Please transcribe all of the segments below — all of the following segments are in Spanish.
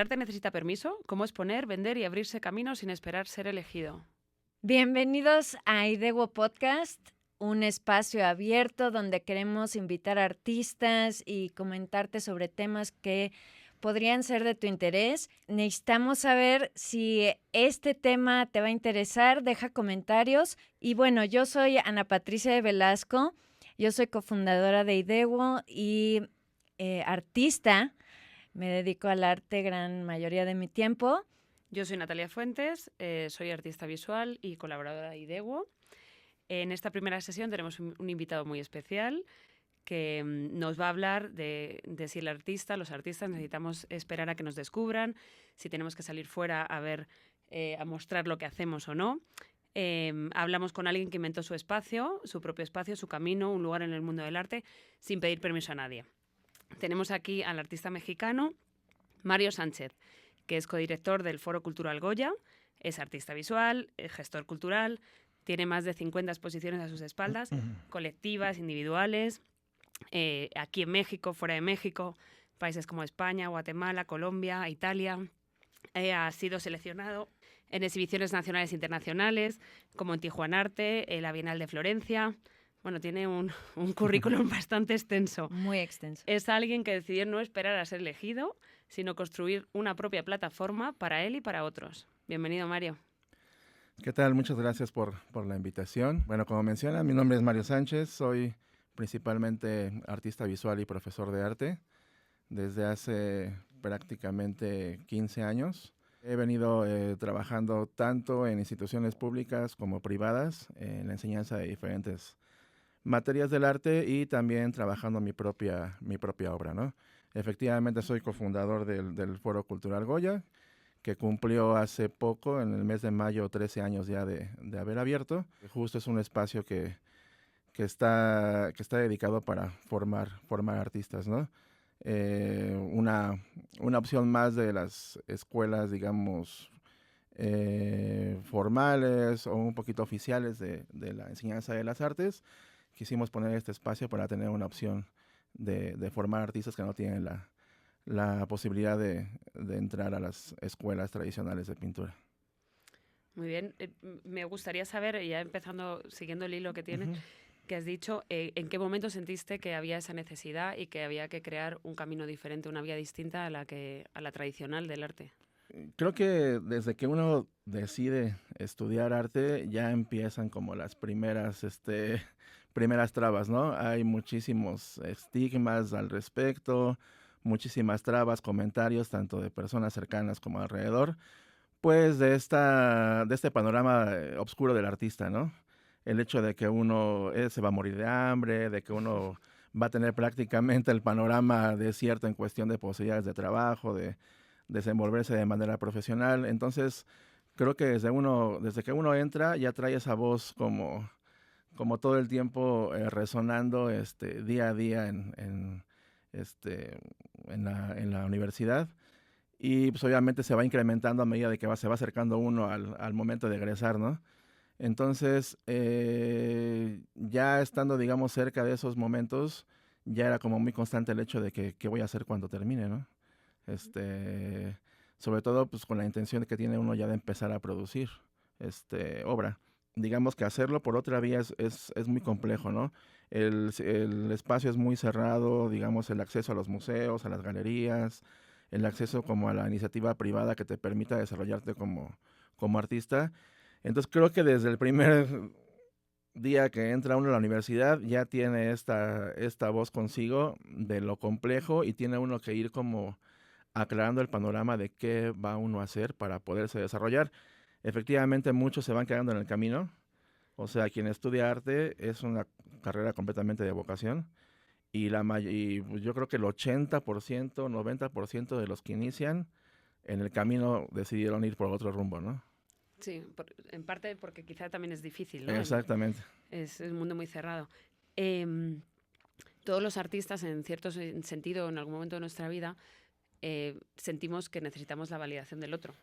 arte necesita permiso, ¿cómo exponer, vender y abrirse camino sin esperar ser elegido? Bienvenidos a IDEWO Podcast, un espacio abierto donde queremos invitar a artistas y comentarte sobre temas que podrían ser de tu interés. Necesitamos saber si este tema te va a interesar, deja comentarios. Y bueno, yo soy Ana Patricia de Velasco, yo soy cofundadora de IDEWO y artista. Me dedico al arte gran mayoría de mi tiempo. Yo soy Natalia Fuentes, soy artista visual y colaboradora de IDEWO. En esta primera sesión tenemos un invitado muy especial que nos va a hablar de si los artistas necesitamos esperar a que nos descubran, si tenemos que salir fuera a ver, a mostrar lo que hacemos o no. Hablamos con alguien que inventó su espacio, su propio espacio, su camino, un lugar en el mundo del arte, sin pedir permiso a nadie. Tenemos aquí al artista mexicano Mario Sánchez, que es codirector del Foro Cultural Goya, es artista visual, es gestor cultural, tiene más de 50 exposiciones a sus espaldas, colectivas, individuales, aquí en México, fuera de México, países como España, Guatemala, Colombia, Italia. Ha sido seleccionado en exhibiciones nacionales e internacionales, como en Tijuana Arte, la Bienal de Florencia. Bueno, tiene un currículum bastante extenso. Muy extenso. Es alguien que decidió no esperar a ser elegido, sino construir una propia plataforma para él y para otros. Bienvenido, Mario. ¿Qué tal? Muchas gracias por la invitación. Bueno, como menciona, mi nombre es Mario Sánchez, soy principalmente artista visual y profesor de arte desde hace prácticamente 15 años. He venido trabajando tanto en instituciones públicas como privadas en la enseñanza de diferentes materias del arte y también trabajando mi propia obra, ¿no? Efectivamente soy cofundador del Foro Cultural Goya, que cumplió hace poco, en el mes de mayo, 13 años ya de haber abierto. Justo es un espacio que está dedicado para formar artistas, ¿no? Una opción más de las escuelas, digamos, formales o un poquito oficiales de la enseñanza de las artes. Quisimos poner este espacio para tener una opción de formar artistas que no tienen la posibilidad de entrar a las escuelas tradicionales de pintura. Muy bien. Me gustaría saber, ya empezando, siguiendo el hilo que tiene, que has dicho, ¿en qué momento sentiste que había esa necesidad y que había que crear un camino diferente, una vía distinta a la tradicional del arte? Creo que desde que uno decide estudiar arte ya empiezan como las primeras trabas, ¿no? Hay muchísimos estigmas al respecto, muchísimas trabas, comentarios, tanto de personas cercanas como alrededor, pues de este panorama oscuro del artista, ¿no? El hecho de que uno se va a morir de hambre, de que uno va a tener prácticamente el panorama desierto en cuestión de posibilidades de trabajo, de desenvolverse de manera profesional. Entonces, creo que desde que uno entra ya trae esa voz como todo el tiempo resonando día a día en la universidad. Y pues obviamente se va incrementando a medida de que se va acercando uno al momento de egresar, ¿no? Entonces, ya estando, digamos, cerca de esos momentos, ya era como muy constante el hecho de que qué voy a hacer cuando termine, ¿no? Sobre todo pues con la intención que tiene uno ya de empezar a producir obra. Digamos que hacerlo por otra vía es muy complejo, ¿no? El espacio es muy cerrado, digamos, el acceso a los museos, a las galerías, el acceso como a la iniciativa privada que te permita desarrollarte como artista. Entonces creo que desde el primer día que entra uno a la universidad ya tiene esta voz consigo de lo complejo y tiene uno que ir como aclarando el panorama de qué va uno a hacer para poderse desarrollar. Efectivamente, muchos se van quedando en el camino. O sea, quien estudia arte es una carrera completamente de vocación. Y pues yo creo que el 80%, 90% de los que inician en el camino decidieron ir por otro rumbo, ¿no? Sí, en parte porque quizá también es difícil, ¿no? Exactamente. Es un mundo muy cerrado. Todos los artistas, en cierto sentido, en algún momento de nuestra vida, sentimos que necesitamos la validación del otro.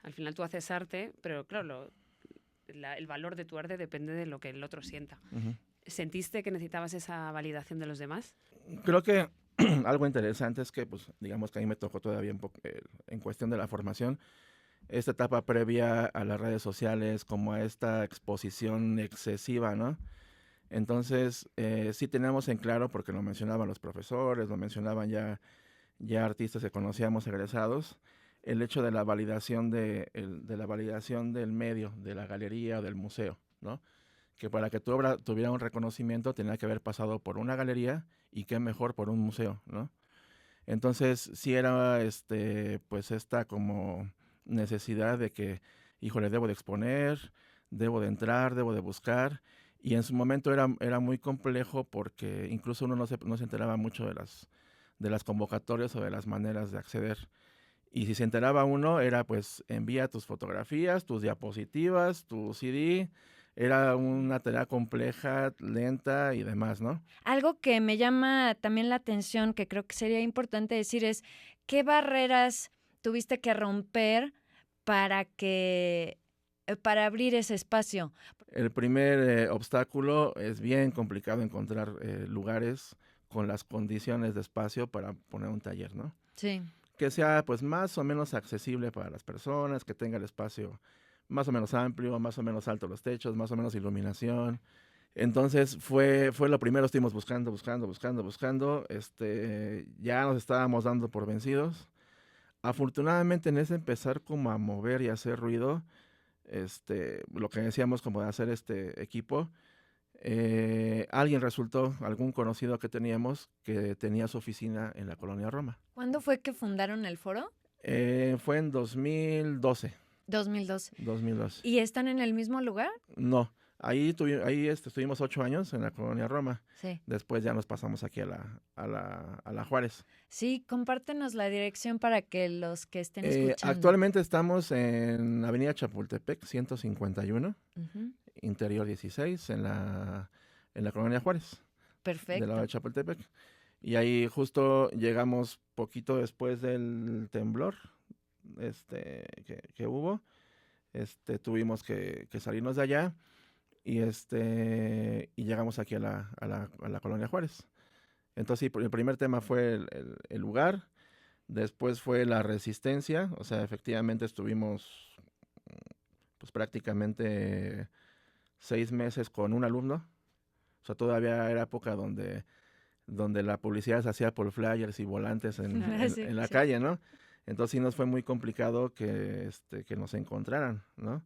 Al final tú haces arte, pero claro, el valor de tu arte depende de lo que el otro sienta. Uh-huh. ¿Sentiste que necesitabas esa validación de los demás? Creo que algo interesante es que, pues, digamos que a mí me tocó todavía en cuestión de la formación, esta etapa previa a las redes sociales, como a esta exposición excesiva, ¿no? Entonces, sí tenemos en claro, porque lo mencionaban los profesores, lo mencionaban ya artistas que conocíamos egresados, el hecho de la validación de la validación del medio, de la galería o del museo, ¿no? Que para que tu obra tuviera un reconocimiento tenía que haber pasado por una galería y qué mejor por un museo, ¿no? Entonces, sí era pues esta como necesidad de que, híjole, debo de exponer, debo de entrar, debo de buscar. Y en su momento era muy complejo porque incluso uno no se enteraba mucho de las convocatorias o de las maneras de acceder. Y si se enteraba uno, era pues envía tus fotografías, tus diapositivas, tu CD. Era una tarea compleja, lenta y demás, ¿no? Algo que me llama también la atención, que creo que sería importante decir, es qué barreras tuviste que romper para para abrir ese espacio. El primer obstáculo es bien complicado encontrar lugares con las condiciones de espacio para poner un taller, ¿no? Sí. Que sea pues más o menos accesible para las personas, que tenga el espacio más o menos amplio, más o menos alto los techos, más o menos iluminación. Entonces fue lo primero, estuvimos buscando, ya nos estábamos dando por vencidos. Afortunadamente en ese empezar como a mover y hacer ruido, lo que decíamos como de hacer este equipo, alguien resultó, algún conocido que teníamos, que tenía su oficina en la Colonia Roma. ¿Cuándo fue que fundaron el foro? Fue en 2012. 2012. ¿Y están en el mismo lugar? No, ahí estuvimos 8 años en la Colonia Roma. Sí. Después ya nos pasamos aquí a la Juárez. Sí, compártenos la dirección para que los que estén escuchando. Actualmente estamos en Avenida Chapultepec, 151, Interior 16, en la Colonia Juárez. Perfecto. Del lado de Chapultepec. Y ahí justo llegamos poquito después del temblor que hubo. Tuvimos que salirnos de allá y llegamos aquí a la Colonia Juárez. Entonces, sí, el primer tema fue el lugar, después fue la resistencia, o sea, efectivamente estuvimos pues prácticamente 6 meses con un alumno, o sea, todavía era época donde la publicidad se hacía por flyers y volantes en la calle, ¿no? Entonces sí nos fue muy complicado que nos encontraran, ¿no?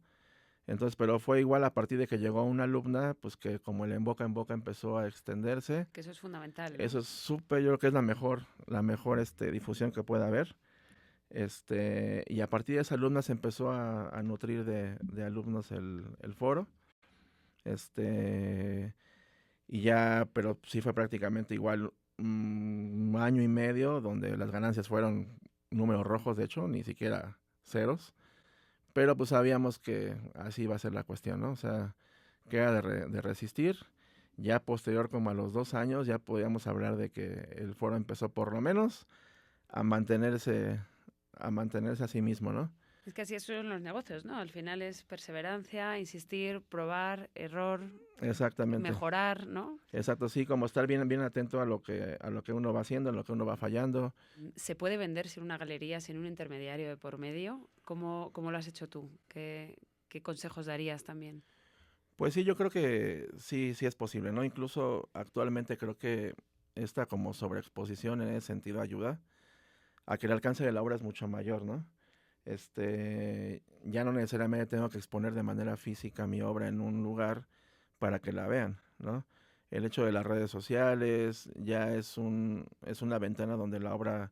Entonces, pero fue igual a partir de que llegó una alumna, pues que como el en boca empezó a extenderse. Que eso es fundamental, ¿no? Eso es súper, yo creo que es la mejor difusión que pueda haber. Y a partir de esa alumna se empezó a nutrir de alumnos el foro. Y ya, pero sí fue prácticamente igual un año y medio donde las ganancias fueron números rojos, de hecho, ni siquiera ceros. Pero pues sabíamos que así iba a ser la cuestión, ¿no? O sea, que era de resistir. Ya posterior, como a los 2 años, ya podíamos hablar de que el foro empezó por lo menos a mantenerse a sí mismo, ¿no? Es que así son los negocios, ¿no? Al final es perseverancia, insistir, probar, error, exactamente, mejorar, ¿no? Exacto, sí, como estar bien atento a lo que uno va haciendo, a lo que uno va fallando. ¿Se puede vender sin una galería, sin un intermediario de por medio? ¿Cómo lo has hecho tú? ¿Qué consejos darías también? Pues sí, yo creo que sí es posible, ¿no? Incluso actualmente creo que esta como sobreexposición en ese sentido ayuda a que el alcance de la obra es mucho mayor, ¿no? Ya no necesariamente tengo que exponer de manera física mi obra en un lugar para que la vean, ¿no? El hecho de las redes sociales ya es una ventana donde la obra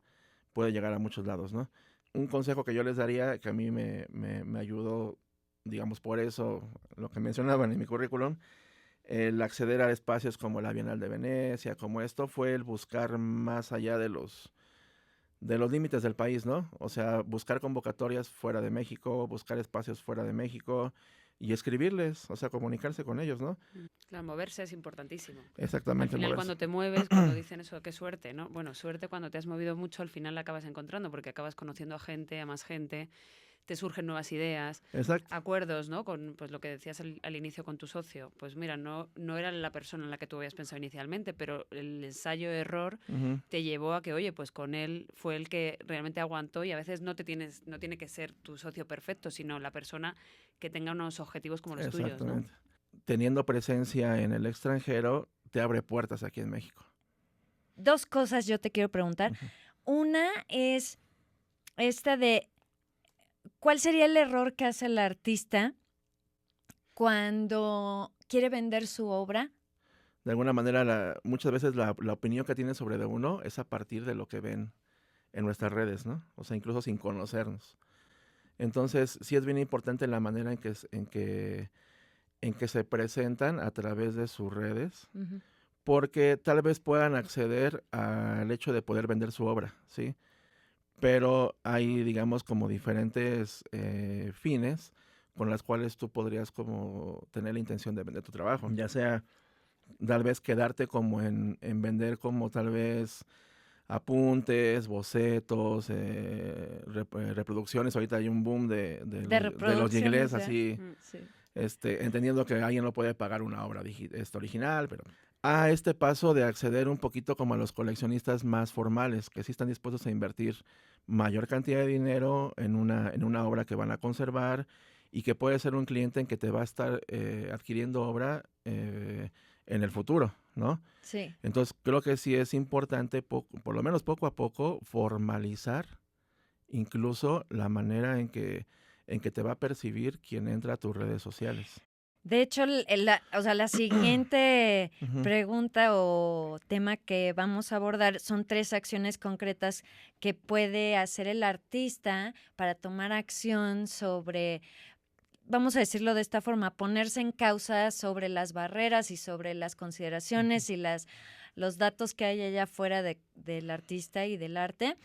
puede llegar a muchos lados, ¿no? Un consejo que yo les daría, que a mí me ayudó, digamos, por eso, lo que mencionaban en mi currículum, el acceder a espacios como la Bienal de Venecia, como esto, fue el buscar más allá de los límites del país, ¿no? O sea, buscar convocatorias fuera de México, buscar espacios fuera de México y escribirles, o sea, comunicarse con ellos, ¿no? Claro, moverse es importantísimo. Exactamente, al final, moverse. Cuando te mueves, cuando dicen eso, qué suerte, ¿no? Bueno, suerte cuando te has movido mucho, al final la acabas encontrando porque acabas conociendo a gente, a más gente, te surgen nuevas ideas, Exacto. acuerdos, ¿no? Con pues lo que decías al inicio con tu socio. Pues mira, no era la persona en la que tú habías pensado inicialmente, pero el ensayo-error Ujú. te llevó a que, oye, pues con él fue el que realmente aguantó y a veces no tiene que ser tu socio perfecto, sino la persona que tenga unos objetivos como los tuyos, ¿no? Exactamente. Teniendo presencia en el extranjero, te abre puertas aquí en México. 2 cosas yo te quiero preguntar. Ujú. Una es esta de, ¿cuál sería el error que hace el artista cuando quiere vender su obra? De alguna manera, muchas veces la opinión que tienen sobre de uno es a partir de lo que ven en nuestras redes, ¿no? O sea, incluso sin conocernos. Entonces, sí es bien importante la manera en que se presentan a través de sus redes, Ujú. porque tal vez puedan acceder al hecho de poder vender su obra, ¿sí? Pero hay, digamos, como diferentes fines con las cuales tú podrías como tener la intención de vender tu trabajo, ya sea tal vez quedarte como en vender como tal vez apuntes, bocetos, reproducciones. Ahorita hay un boom De de los reproducciones, inglés ya. así, Sí. entendiendo que alguien no puede pagar una obra original, pero a este paso de acceder un poquito como a los coleccionistas más formales, que sí están dispuestos a invertir mayor cantidad de dinero en una obra que van a conservar y que puede ser un cliente en que te va a estar adquiriendo obra en el futuro, ¿no? Sí. Entonces creo que sí es importante, por lo menos poco a poco, formalizar incluso la manera en que te va a percibir quien entra a tus redes sociales. De hecho, o sea, la siguiente Ujú. pregunta o tema que vamos a abordar son 3 acciones concretas que puede hacer el artista para tomar acción sobre, vamos a decirlo de esta forma, ponerse en causa sobre las barreras y sobre las consideraciones y los datos que hay allá afuera del artista y del arte.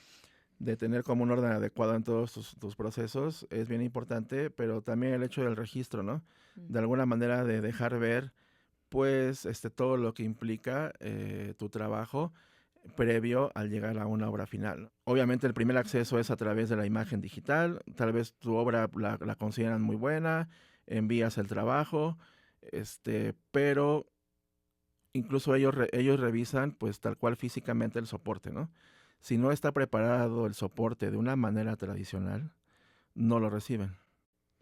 De tener como un orden adecuado en todos tus procesos es bien importante, pero también el hecho del registro, ¿no? De alguna manera de dejar ver, pues, todo lo que implica tu trabajo previo al llegar a una obra final. Obviamente el primer acceso es a través de la imagen digital, tal vez tu obra la consideran muy buena, envías el trabajo, pero incluso ellos revisan pues tal cual físicamente el soporte, ¿no? Si no está preparado el soporte de una manera tradicional, no lo reciben,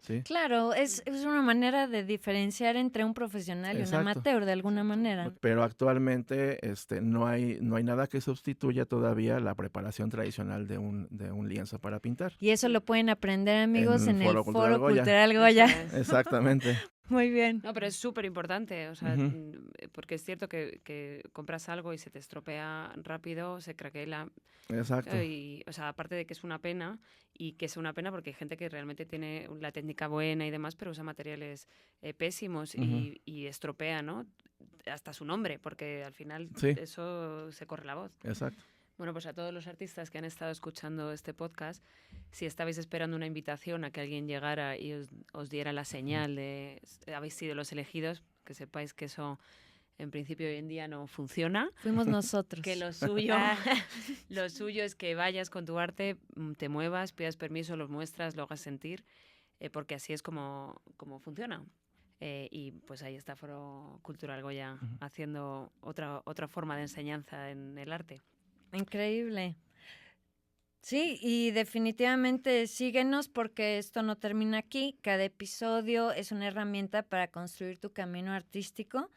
¿sí? Claro, es una manera de diferenciar entre un profesional y un Exacto. amateur de alguna manera. Pero actualmente no hay nada que sustituya todavía la preparación tradicional de un lienzo para pintar. Y eso lo pueden aprender, amigos, En en el Foro Cultural Foro Goya. Cultural Goya. Eso es. Exactamente. Muy bien. No, pero es súper importante, o sea, Ujú. porque es cierto que compras algo y se te estropea rápido, se craquela, Exacto. y, o sea, aparte de que es una pena, y que es una pena porque hay gente que realmente tiene la técnica buena y demás, pero usa materiales pésimos Ujú. y estropea, ¿no? Hasta su nombre, porque al final Sí. eso se corre la voz. Exacto. Bueno, pues a todos los artistas que han estado escuchando este podcast, si estabais esperando una invitación a que alguien llegara y os diera la señal de habéis sido los elegidos, que sepáis que eso en principio hoy en día no funciona, Fuimos nosotros. que lo suyo, lo suyo es que vayas con tu arte, te muevas, pidas permiso, lo muestras, lo hagas sentir, porque así es como funciona. Y pues ahí está Foro Cultural Goya Ujú. haciendo otra forma de enseñanza en el arte. Increíble. Sí, y definitivamente síguenos porque esto no termina aquí. Cada episodio es una herramienta para construir tu camino artístico,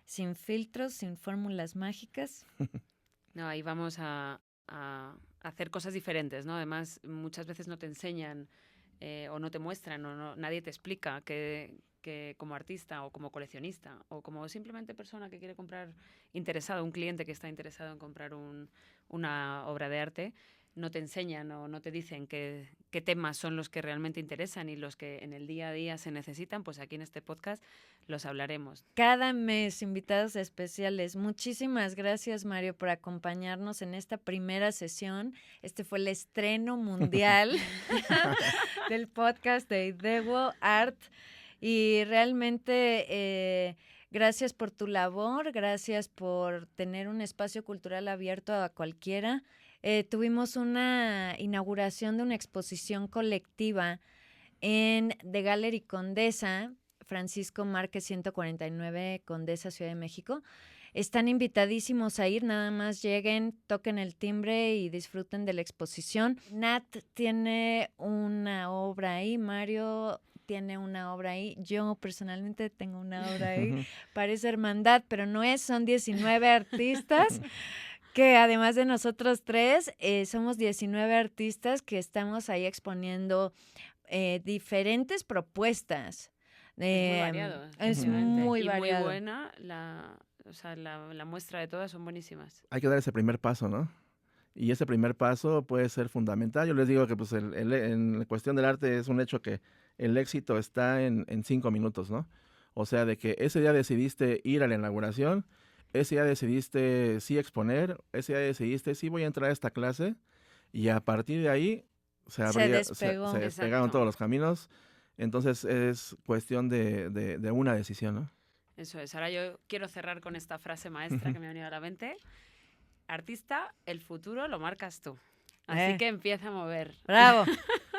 sin filtros, sin fórmulas mágicas. No, ahí vamos a hacer cosas diferentes, ¿no? Además, muchas veces no te enseñan o no te muestran o nadie te explica que como artista o como coleccionista o como simplemente persona que quiere comprar interesado, un cliente que está interesado en comprar una obra de arte, no te enseñan o no te dicen qué temas son los que realmente interesan y los que en el día a día se necesitan, pues aquí en este podcast los hablaremos. Cada mes, invitados especiales. Muchísimas gracias, Mario, por acompañarnos en esta primera sesión. Este fue el estreno mundial del podcast de Idewo Art. Y realmente gracias por tu labor, gracias por tener un espacio cultural abierto a cualquiera. Tuvimos una inauguración de una exposición colectiva en The Gallery Condesa, Francisco Márquez 149, Condesa, Ciudad de México. Están invitadísimos a ir, nada más lleguen, toquen el timbre y disfruten de la exposición. Nat tiene una obra ahí, Mario tiene una obra ahí, yo personalmente tengo una obra ahí, parece hermandad, pero no es, son 19 artistas, que además de nosotros tres, somos 19 artistas que estamos ahí exponiendo diferentes propuestas. Es muy variado. Es muy variado. Muy buena, la muestra de todas son buenísimas. Hay que dar ese primer paso, ¿no? Y ese primer paso puede ser fundamental. Yo les digo que pues en la cuestión del arte es un hecho que el éxito está en 5 minutos, ¿no? O sea, de que ese día decidiste ir a la inauguración, ese día decidiste sí exponer, ese día decidiste sí voy a entrar a esta clase, y a partir de ahí se despegaron Exacto. todos los caminos. Entonces es cuestión de una decisión, ¿no? Eso es. Ahora yo quiero cerrar con esta frase maestra que me ha venido a la mente. Artista, el futuro lo marcas tú. Así que empieza a mover. ¡Bravo!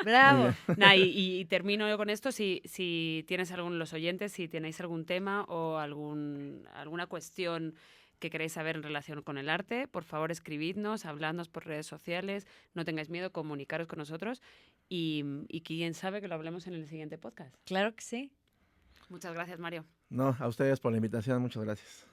¡Bravo! Y termino yo con esto. Si tienes los oyentes, si tenéis algún tema o alguna cuestión que queréis saber en relación con el arte, por favor escribidnos, habladnos por redes sociales, no tengáis miedo, comunicaros con nosotros y quién sabe que lo hablemos en el siguiente podcast. Claro que sí. Muchas gracias, Mario. No, a ustedes por la invitación, muchas gracias.